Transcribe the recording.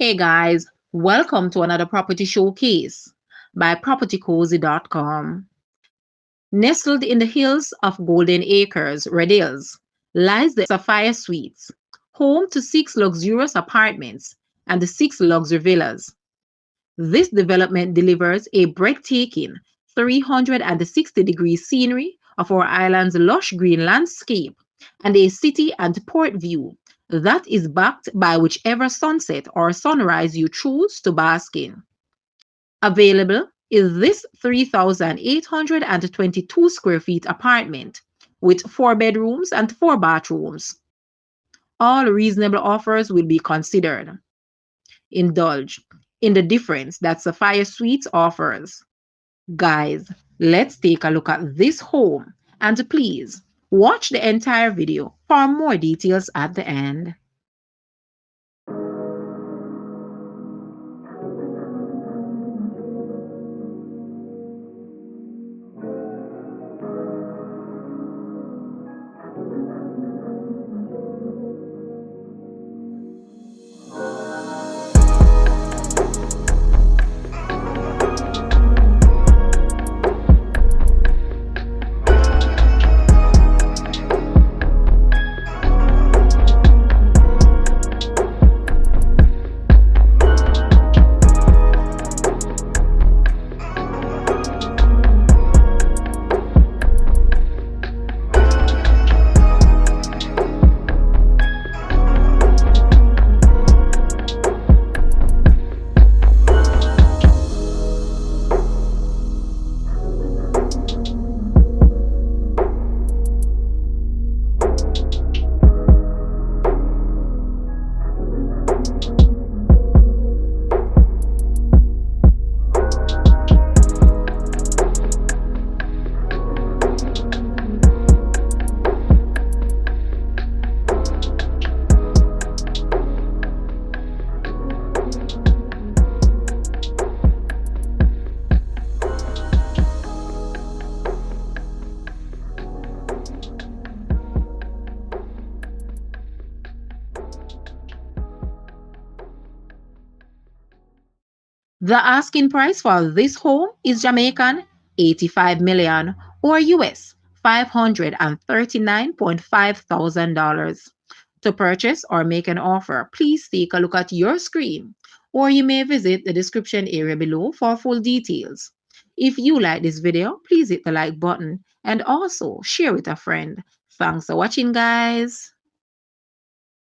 Hey guys, welcome to another property showcase by propertycozy.com. Nestled in the hills of Golden Acres, Red Hills, lies the Sapphire Suites, home to 6 luxurious apartments and the 6 luxury villas. This development delivers a breathtaking 360-degree scenery of our island's lush green landscape and a city and port view that is backed by whichever sunset or sunrise you choose to bask in. Available is this 3,822 square feet apartment with 4 bedrooms and 4 bathrooms. All reasonable offers will be considered. Indulge in the difference that Sapphire Suites offers. Guys, let's take a look at this home and please watch the entire video for more details at the end. The asking price for this home is Jamaican 85 million or US $539.5 thousand. To purchase or make an offer, please take a look at your screen or you may visit the description area below for full details. If you like this video, please hit the like button and also share with a friend. Thanks for watching, guys.